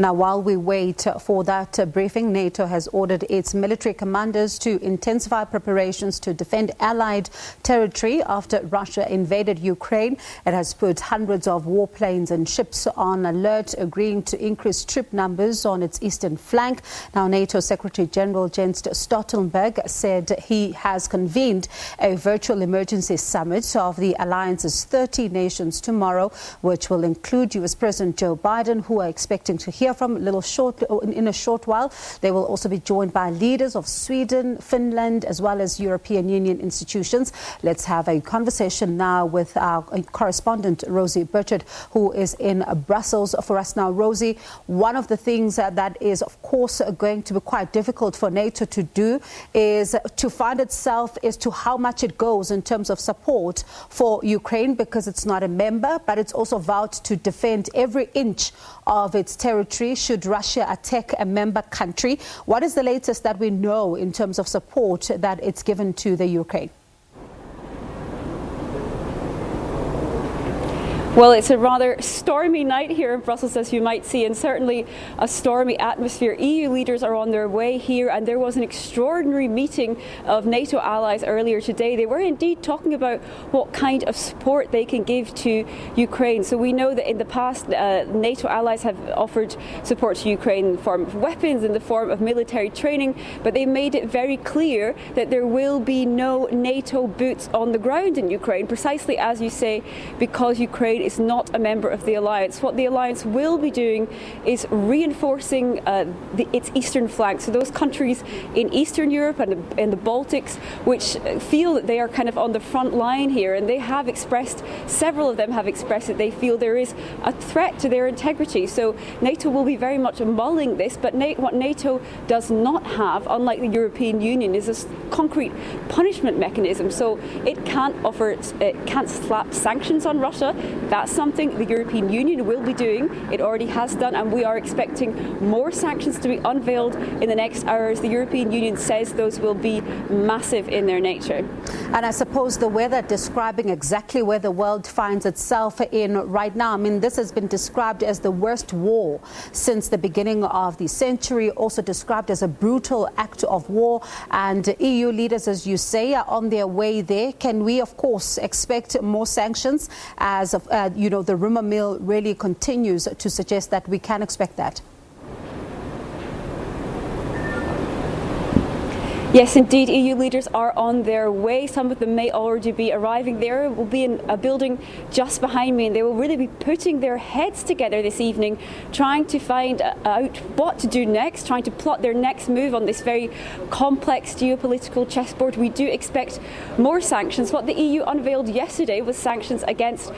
Now, while we wait for that briefing, NATO has ordered its military commanders to intensify preparations to defend allied territory after Russia invaded Ukraine. It has put hundreds of warplanes and ships on alert, agreeing to increase troop numbers on its eastern flank. Now, NATO Secretary-General Jens Stoltenberg said he has convened a virtual emergency summit of the alliance's 30 nations tomorrow, which will include U.S. President Joe Biden, who are expecting to hear from in a short while. They will also be joined by leaders of Sweden, Finland, as well as European Union institutions. Let's have a conversation now with our correspondent, Rosie Birchard, who is in Brussels for us now. Rosie, one of the things that is, of course, going to be quite difficult for NATO to do is to find itself as to how much it goes in terms of support for Ukraine, because it's not a member, but it's also vowed to defend every inch of its territory should Russia attack a member country. What is the latest that we know in terms of support that it's given to the Ukraine? Well, it's a rather stormy night here in Brussels, as you might see, and certainly a stormy atmosphere. EU leaders are on their way here, and there was an extraordinary meeting of NATO allies earlier today. They were indeed talking about what kind of support they can give to Ukraine. So we know that in the past, NATO allies have offered support to Ukraine in the form of weapons, in the form of military training, but they made it very clear that there will be no NATO boots on the ground in Ukraine, precisely as you say, because Ukraine is not a member of the alliance. What the alliance will be doing is reinforcing its eastern flank. So those countries in Eastern Europe and in the Baltics, which feel that they are kind of on the front line here, and they have expressed, several of them have expressed that they feel there is a threat to their integrity. So NATO will be very much mulling this, but what NATO does not have, unlike the European Union, is a concrete punishment mechanism. So it can't slap sanctions on Russia. That's something the European Union will be doing. It already has done, and we are expecting more sanctions to be unveiled in the next hours. The European Union says those will be massive in their nature. And I suppose the weather describing exactly where the world finds itself in right now. I mean, this has been described as the worst war since the beginning of the century, also described as a brutal act of war. And EU leaders, as you say, are on their way there. Can we, of course, expect more sanctions as the rumor mill really continues to suggest that we can expect that? Yes, indeed, EU leaders are on their way. Some of them may already be arriving. There will be in a building just behind me, and they will really be putting their heads together this evening, trying to find out what to do next, trying to plot their next move on this very complex geopolitical chessboard. We do expect more sanctions. What the EU unveiled yesterday was sanctions against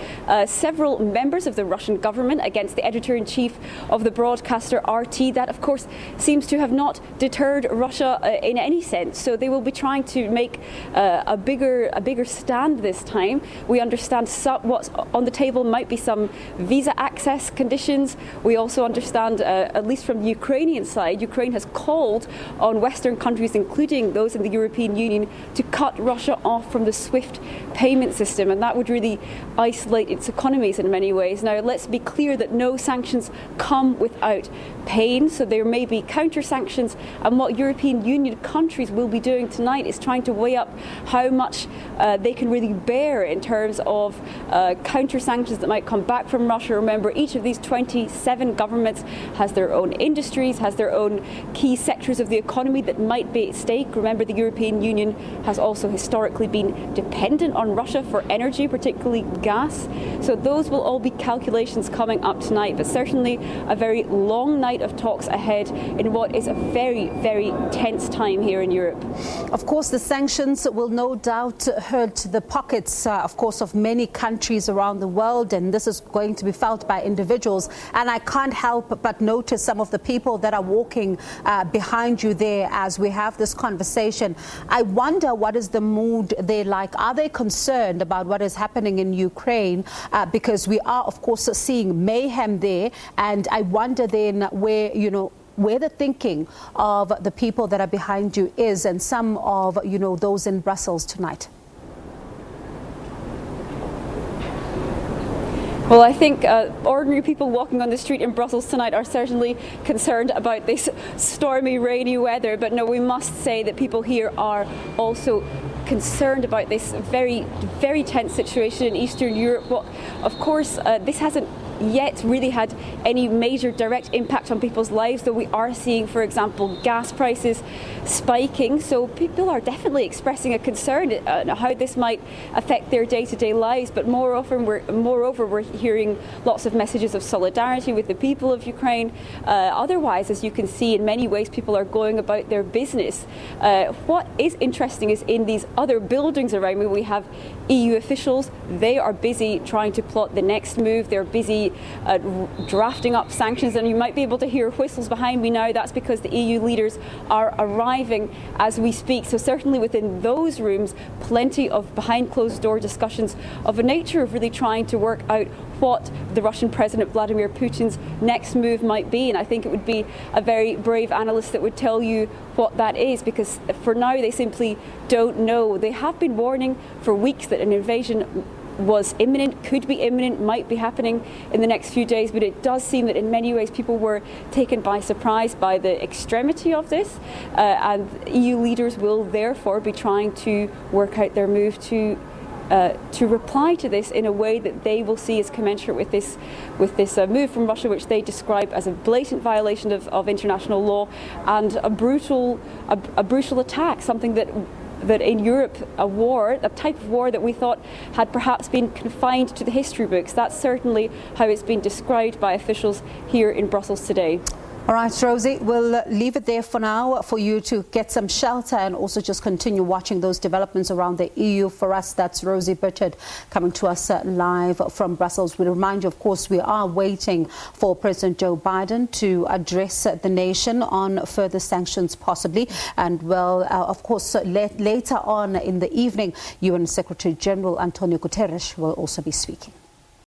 several members of the Russian government, against the editor-in-chief of the broadcaster RT. That, of course, seems to have not deterred Russia in any sense. So they will be trying to make a bigger stand this time. We understand what's on the table might be some visa access conditions. We also understand, at least from the Ukrainian side, Ukraine has called on Western countries, including those in the European Union, to cut Russia off from the SWIFT payment system, and that would really isolate its economies in many ways. Now, let's be clear that no sanctions come without pain, so there may be counter sanctions, and what European Union countries will be doing tonight is trying to weigh up how much they can really bear in terms of counter sanctions that might come back from Russia. Remember, each of these 27 governments has their own industries, has their own key sectors of the economy that might be at stake. Remember, the European Union has also historically been dependent on Russia for energy, particularly gas. So those will all be calculations coming up tonight, but certainly a very long night of talks ahead in what is a very, very tense time here in Europe. Of course, the sanctions will no doubt hurt the pockets, of course, of many countries around the world, and this is going to be felt by individuals. And I can't help but notice some of the people that are walking behind you there as we have this conversation. I wonder, what is the mood there like? Are they concerned about what is happening in Ukraine? Because we are, of course, seeing mayhem there, and I wonder then where the thinking of the people that are behind you is, and some of those in Brussels tonight. Well, I think ordinary people walking on the street in Brussels tonight are certainly concerned about this stormy, rainy weather. But no, we must say that people here are also concerned about this very, very tense situation in Eastern Europe. Well, of course, this hasn't yet really had any major direct impact on people's lives, though we are seeing, for example, gas prices spiking. So people are definitely expressing a concern how this might affect their day-to-day lives. But moreover, we're hearing lots of messages of solidarity with the people of Ukraine. Otherwise, as you can see, in many ways, people are going about their business. What is interesting is in these other buildings around me, we have EU officials. They are busy trying to plot the next move. They're busy drafting up sanctions, and you might be able to hear whistles behind me now. That's because the EU leaders are arriving as we speak. So certainly within those rooms, plenty of behind closed door discussions of a nature of really trying to work out what the Russian President Vladimir Putin's next move might be. And I think it would be a very brave analyst that would tell you what that is, because for now they simply don't know. They have been warning for weeks that an invasion was imminent, could be imminent, might be happening in the next few days, but it does seem that in many ways people were taken by surprise by the extremity of this, and EU leaders will therefore be trying to work out their move to reply to this in a way that they will see as commensurate with this move from Russia, which they describe as a blatant violation of international law and a brutal attack, something that in Europe, a type of war that we thought had perhaps been confined to the history books. That's certainly how it's been described by officials here in Brussels today. All right, Rosie, we'll leave it there for now for you to get some shelter and also just continue watching those developments around the EU. For us, that's Rosie Birchard coming to us live from Brussels. We remind you, of course, we are waiting for President Joe Biden to address the nation on further sanctions possibly. And well, of course, later on in the evening, UN Secretary-General Antonio Guterres will also be speaking.